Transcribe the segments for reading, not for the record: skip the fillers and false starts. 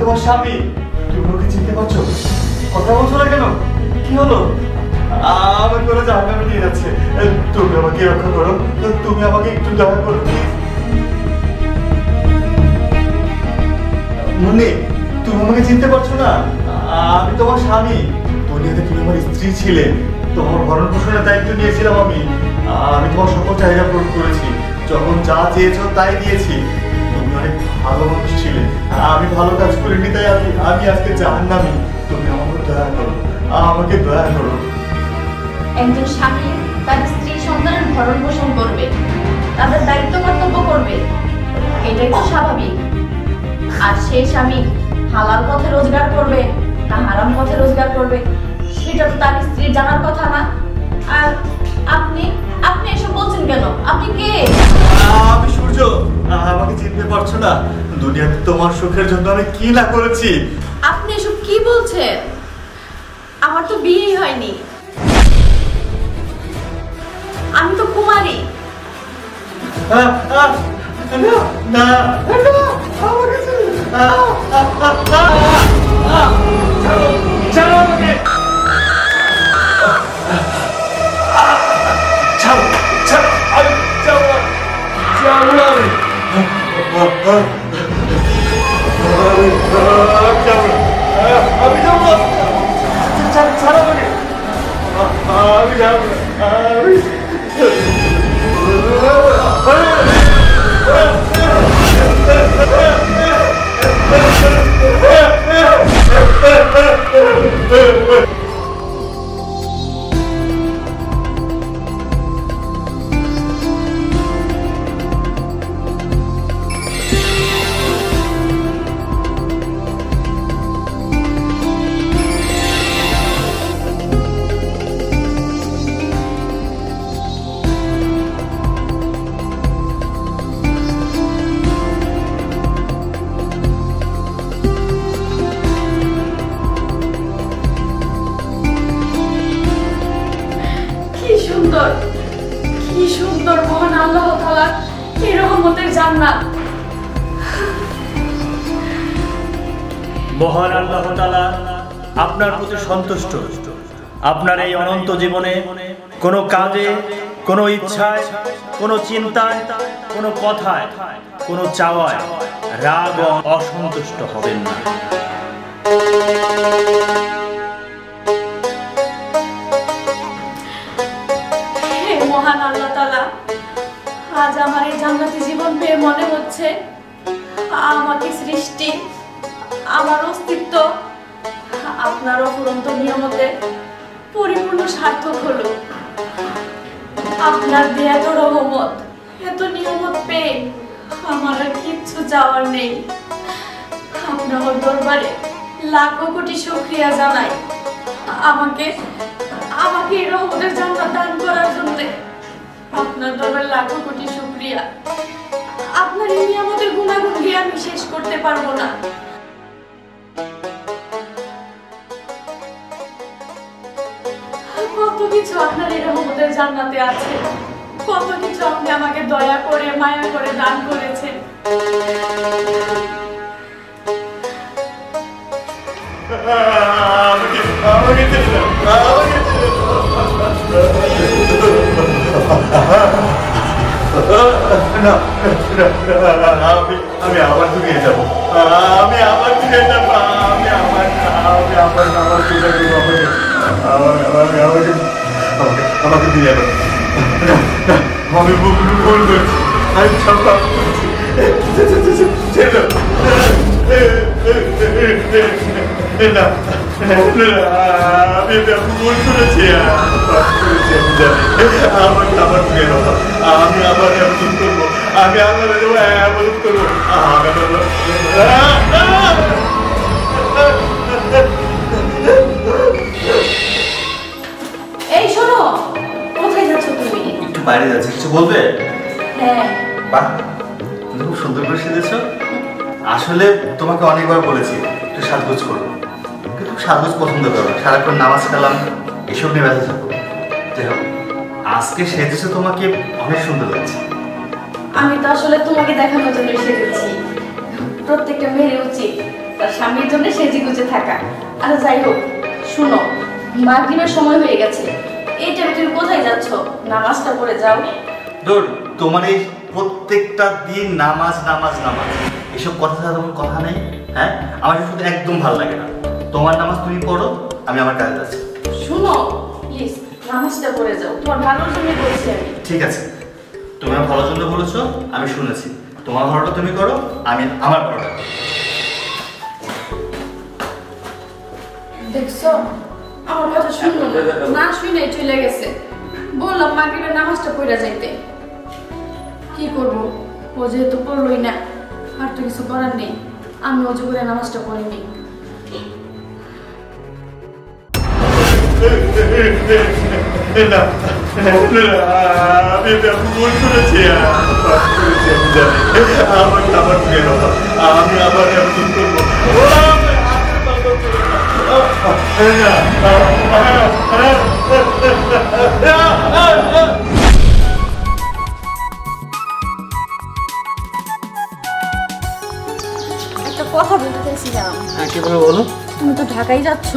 তোমার স্বামী। তুমি ওকে চিনতে পারছো? কথা বলছো না কেন? কি হলো? আমার করে জাহান্নামে নিয়ে যাচ্ছে। তুমি আমাকে রক্ষা করো, তুমি আমাকে একটু দয়া করো প্লিজ। মুন্নি, তুমি আমাকে চিনতে পারছো না? আমি তোমার স্বামী। দুনিয়াতে তুমি আমার স্ত্রী ছিলে, তোমার ভরণ পোষণের দায়িত্ব নিয়েছিলাম আমি। আমি তোমার সকল চাহিদা পূরণ করেছি, যখন যা চেয়েছো তাই দিয়েছি। তুমি অনেক ভালো মানুষ ছিলে, আমি ভালো কাজ করিনি তাই আমি আজকে জাহান্নামী। তুমি আমাকে দয়া করো, আমাকে দয়া করো। একজন স্বামী তার স্ত্রী সন্তানের ভরণ পোষণ করবে, তাদের দায়িত্ব কর্তব্য করবে, এটাই তো স্বাভাবিক। আর সেই স্বামী হালাল পথে রোজগার করবে না হারাম পথে রোজগার করবে, সেটা তো তার স্ত্রীর জানার কথা না। আর আপনি আপনি এসব বলছেন কেন? আপনি কে? আমি সূর্য। আমাকে চিনতে পারছো না? দুনিয়াতে তোমার সুখের জন্য আমি কি না করেছি। আপনি এসব কি বলছেন? আমার তো বিয়েই হয়নি, আমি তো কুমারী। না না আমাকে ছাড়ো আমাকে। ছাড়ো ছাড়ো, আমি যাবো না, যাবো না আমি। আমি যাবো না, ছাড়ো আমাকে। আমি যাবো না, আমি কি সুন্দর মহান আল্লাহ তাআলার এই রহমতের জান্নাত। মহান আল্লাহ তাআলা আপনার প্রতি সন্তুষ্ট। আপনার এই অনন্ত জীবনে কোনো কাজে, কোনো ইচ্ছায়, কোনো চিন্তায়, কোনো কথায়, কোনো চাওয়ায় রাগ ও অসন্তুষ্ট হবেন না। মহান আল্লাহ তাআলা, আজ আমার এই জান্নাতি জীবন পেয়ে মনে হচ্ছে আমাকে সৃষ্টি, আমার অস্তিত্ব আপনার অফুরন্ত নিয়ামতে পরিপূর্ণ সার্থক হলো। আপনার দেয়া এত রহমত, এত নিয়ামত পেয়ে আমার আর কিচ্ছু চাওয়ার নেই। আপনার দরবারে লাখো কোটি শুকরিয়া জানাই আমাকে আমাকে এই রহমতের জান্নাত দান করার জন্য। আপনার দরবারে লাখো কোটি শুকরিয়া। আপনার এই নিয়ামতের গুণাগুণ দিয়ে আমি শেষ করতে পারবো না। কত কিছু আপনার এই রহমতের জান্নাতে আছে, কত কিছু আপনি আমাকে দয়া করে মায়া করে দান করেছেন। আমি আবার দুনিয়া যাবো, আমি আবার দুনিয়া যাবো, আমি আবার আমাকে দিয়ে যাবো। আমি ভুল করছি, আমি সব কাজ করছি। আমি ভুল করেছি, আমাকে আবার দিয়ে দেবো, আমি আবার এমন করবো, আমি আবার এমন করবো। এই শোনো, কোথায় যাচ্ছ তুমি? একটু বাইরে যাচ্ছি, কিছু বলবে? হ্যাঁ। বাহ, তুমি খুব সুন্দর করে সেজেছো। আসলে তোমাকে অনেকবার বলেছি একটু সাজগোজ করো, কিন্তু সাজগোজ পছন্দ করো, সারাক্ষণ নামাজ কালাম এসব নিয়ে ব্যস্ত থাকো। যাই হোক, আজকে সেজেছো, তোমাকে অনেক সুন্দর লাগছে। আমি তো আসলে তোমাকে দেখানোর জন্য সেজেছি। প্রত্যেকটা মেয়ের উচিত তার স্বামীর থাকা। আর যাই হোক, শুনো, মাগরিবের সময় হয়ে গেছে, এই টাইমে তুমি কোথায় যাচ্ছ? নামাজটা পড়ে যাও। ধর, তোমার এই প্রত্যেকটা দিন নামাজ নামাজ নামাজ, এসব কথা ছাড়া তোমার কথা নেই। হ্যাঁ, আমার শুধু একদম ভালো লাগে না। তোমার নামাজ তুমি পড়ো, আমি আমার কাজে যাচ্ছি। শুনো প্লিজ, নামাজটা পড়ে যাও, তোমার ভালোর জন্য বলছি আমি। ঠিক আছে, তুমি আমার ভালোর জন্য বলেছো, আমি শুনেছি। তোমার ভালোটা তুমি করো, আমি আমার ভালোটা করো। দেখছো, আমার কথা শুনলো না, শুনে চলে গেছে। বললাম মাগরিবের নামাজটা পড়ে যাইতে, কি করব? ও যেহেতু পড়লোই না, আর তো কিছু করার নেই। আমি অজু করে নামাজটা পড়িনি। না, আমি ভুল করেছি, আমাকে আবার ফিরে দাও। আমি আবার ভুল করবো। একটা কথা বলতে চাইছিলাম। হ্যাঁ, কি বলে বলো? তুমি তো ঢাকায় যাচ্ছ,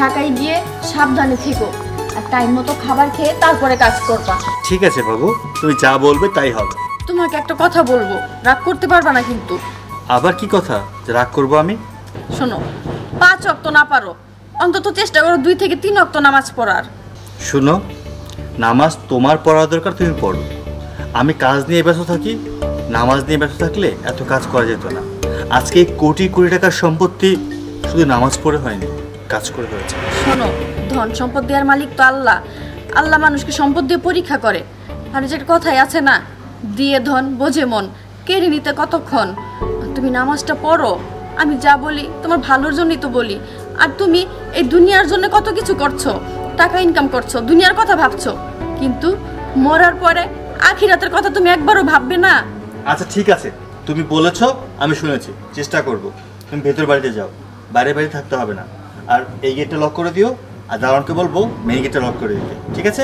ঢাকায় গিয়ে সাবধানে থেকো, আর টাইম মতো খাবার খেয়ে তারপরে কাজ করবা। ঠিক আছে বাবু, তুমি যা বলবে তাই হবে। তোমাকে একটা কথা বলবো, রাগ করতে পারবা না কিন্তু। আবার কি কথা যে রাগ করবো আমি? শোনো, 5 ওয়াক্ত না পারো, অন্তত চেষ্টা করো 2 থেকে 3 ওয়াক্ত নামাজ পড়ার। শুনো, নামাজ তোমার পড়া দরকার, তুমি পড়ো। আমি কাজ নিয়ে ব্যস্ত থাকি। নামাজ নিয়ে ব্যস্ত থাকলে এত কাজ করা যেত না। আজকে কোটি কোটি টাকার সম্পত্তি শুধু নামাজ পড়ে হয়নি, কাজ করে হয়েছে। শোনো, ধন সম্পদ দেওয়ার মালিক তো আল্লাহ। আল্লাহ মানুষকে সম্পদ দিয়ে পরীক্ষা করে। আর যেটা কথাই আছে না, দিয়ে ধন বোঝে মন, কেড়ে নিতে কতক্ষণ। তুমি নামাজটা পড়ো, আমি যা বলি তোমার ভালোর জন্যই তো বলি। আর তুমি এই দুনিয়ার জন্য কত কিছু করছো, টাকা ইনকাম করছো, দুনিয়ার কথা ভাবছো, কিন্তু মরার পরে আখিরাতের কথা তুমি একবারও ভাববে না। আচ্ছা ঠিক আছে, তুমি বলেছো, আমি শুনেছি, চেষ্টা করব। তুমি ভেতর বাড়িতে যাও, বাইরে বাইরে থাকতে হবে না। আর এই গেটটা লক করে দিও, আর দারোয়ানকে বলবো মেইন গেটটা লক করে দিতে, ঠিক আছে?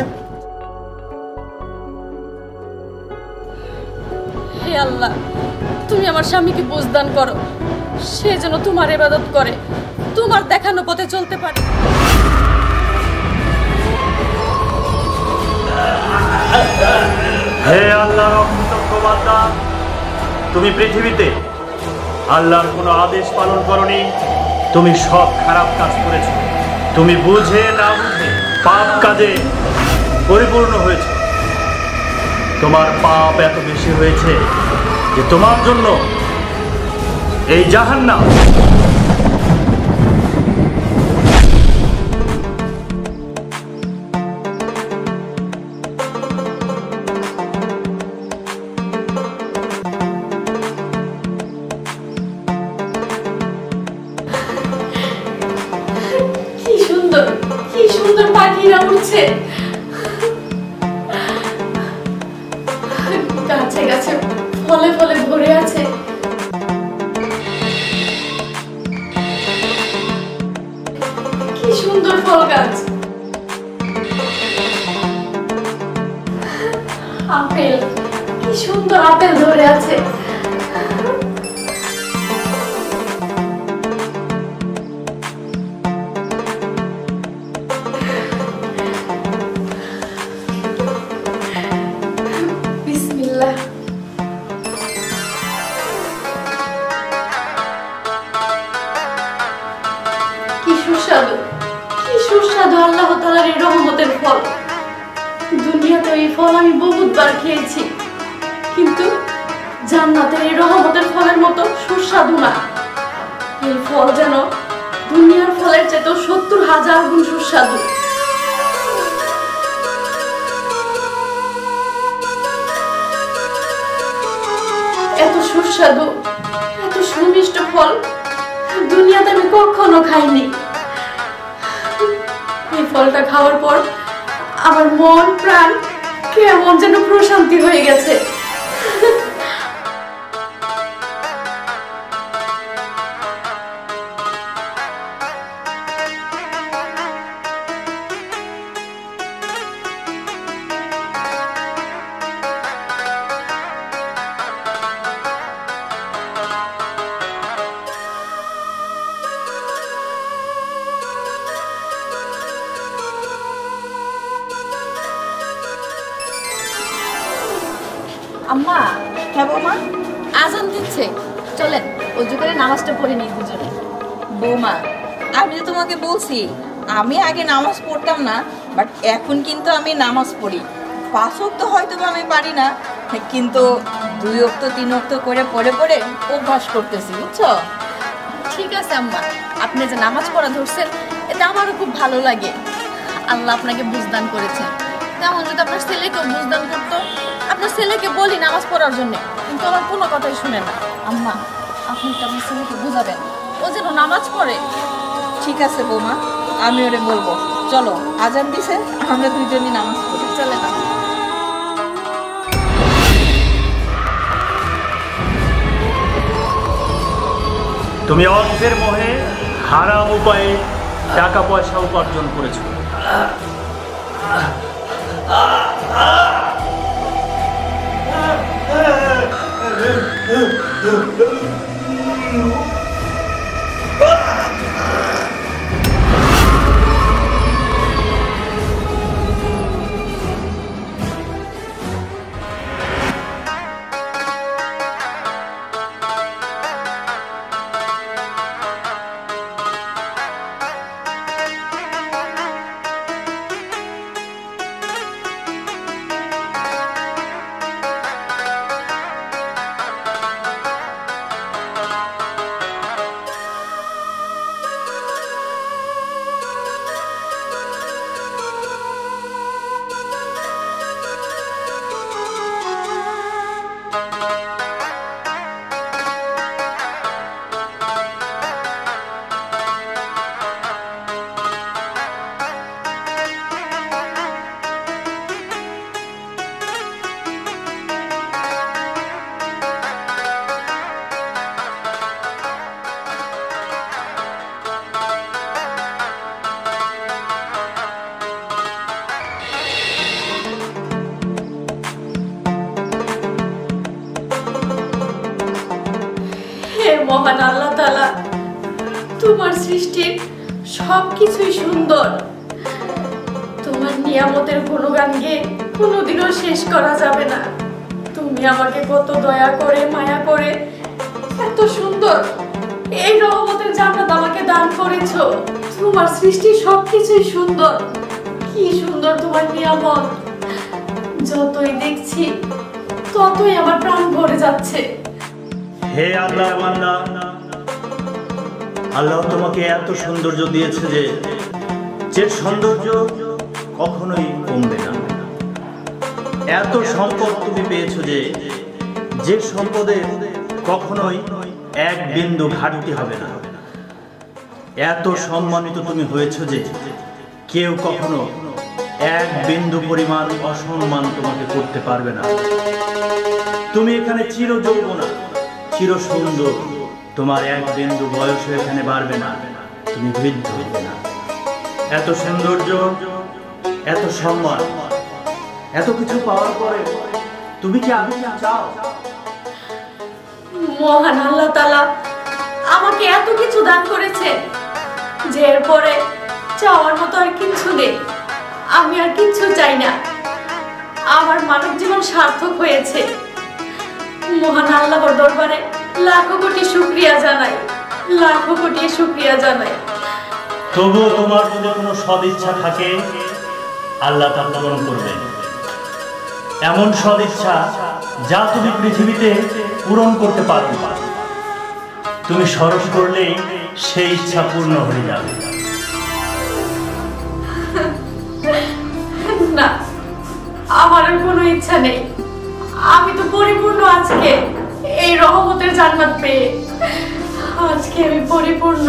হে আল্লাহ, তুমি আমার স্বামীকে বুঝদান করো, সে যেন তোমার ইবাদত করে, তোমার দেখানো পথে চলতে পারে। হে আল্লাহর অকৃতজ্ঞ বান্দা, তুমি পৃথিবীতে আল্লাহর কোনো আদেশ পালন করনি, তুমি সব খারাপ কাজ করেছো। তুমি বুঝে না বুঝে পাপ কাজে পরিপূর্ণ হয়েছে। তোমার পাপ এত বেশি হয়েছে যে তোমার জন্য এই জাহান্নাম। কি সুন্দর পাখিরা উঠছে, গাছে গাছে ফলে ফলে ভরে আছে। কি সুন্দর ফল গাছ, আপেল, কি সুন্দর আপেল ধরে আছে। বিসমিল্লাহ। কি সুস্বাদু, কি সুস্বাদু আল্লাহ তাআলার এই রহমতের ফল। দুনিয়াতে এই ফল আমি বহুতবার খেয়েছি, কিন্তু জান্নাতের এই রহমতের ফলের মতো সুস্বাদু না। এই ফল যেন দুনিয়ার ফলের চেয়েও 70,000 গুণ সুস্বাদু। এত সুস্বাদু, এত সুমিষ্ট ফল দুনিয়াতে আমি কখনো খাইনি। এই ফলটা খাওয়ার পর আমার মন প্রাণ কেমন যেন প্রশান্তি হয়ে গেছে। হ্যাঁ বৌমা। আজান দিচ্ছে, চলেন অজু করে নামাজটা পড়ে নিই দুজনে। বৌমা, আমি তো তোমাকে বলছি আমি আগে নামাজ পড়তাম না, বাট এখন কিন্তু আমি নামাজ পড়ি। 5 ওয়াক্ত হয়তো আমি পারি না, কিন্তু 2 ওয়াক্ত 3 ওয়াক্ত করে পড়ে পড়ে অভ্যাস করতেছি, বুঝছো? ঠিক আছে আম্মা, আপনি যে নামাজ পড়া ধরছেন এটা আমারও খুব ভালো লাগে। আল্লাহ আপনাকে বুঝদান করেছেন, তেমন যদি আপনার ছেলেকেও বুঝদান করতো। আপনার ছেলেকে বলি নামাজ পড়ার জন্য, কিন্তু আমার কোনো কথাই শুনে না। আম্মা, আপনি তো আপনার ছেলেকে বুঝাবেন, ও যেন নামাজ পড়ে। ঠিক আছে বৌমা, আমি ওরে বলবো। চলো, আজান দিছে, আমরা দুইজনই নামাজ পড়ি। চলে না। তুমি অর্থের মোহে হারাম উপায়ে টাকা পয়সা উপার্জন করেছো। মহান আল্লাহ তাআলা, তোমার সৃষ্টির সবকিছুই সুন্দর। তোমার নিয়ামতের গুণগান গেয়ে কোনোদিনও শেষ করা যাবে না। তুমি আমাকে কত দয়া করে মায়া করে এত সুন্দর এই রহমতের জান্নাত আমাকে দান করেছো। তোমার সৃষ্টি সবকিছুই সুন্দর, কি সুন্দর তোমার নিয়ামত। যতই দেখছি ততই আমার প্রাণ ভরে যাচ্ছে। হে আল্লাহ বান্দা, আল্লাহ তোমাকে এত সৌন্দর্য দিয়েছে যে সৌন্দর্য কখনোই কমবে না। এত সম্পদ তুমি পেয়েছো যে সম্পদের কখনোই এক বিন্দু ঘাটতি হবে না। এত সম্মানিত তুমি হয়েছো যে কেউ কখনো এক বিন্দু পরিমাণ অসম্মান তোমাকে করতে পারবে না। তুমি এখানে চির যৌবনা, চির সুন্দর, তোমার এক বিন্দু বয়স এখানে বাড়বে না, তুমি বৃদ্ধ হবে না। এত সৌন্দর্য, এত সম্মান, এত কিছু পাওয়ার পরে তুমি কি আমি চাও? মহান আল্লাহ তাআলা আমাকে এত কিছু দান করেছে যে এরপরে চাওয়ার মতো আর কিছু নেই। আমি আর কিছু চাই না, আমার মানব জীবন সার্থক হয়েছে। মহান আল্লাহর দরবারে লাখো কোটি শুকরিয়া জানাই, লাখো কোটি শুকরিয়া জানাই। তবুও তোমার যদি কোনো সদিচ্ছা থাকে আল্লাহ তা পূরণ করবেন। এমন সদিচ্ছা যা তুমি পৃথিবীতে পূরণ করতে পারবে, তুমি স্মরণ করলেই সেই ইচ্ছা পূর্ণ হয়ে যাবে। না, আমার আর কোনো ইচ্ছা নেই। আমি তো পরিপূর্ণ আজকে এই রহমতের জান্নাত পেয়ে। আজকে আমি পরিপূর্ণ।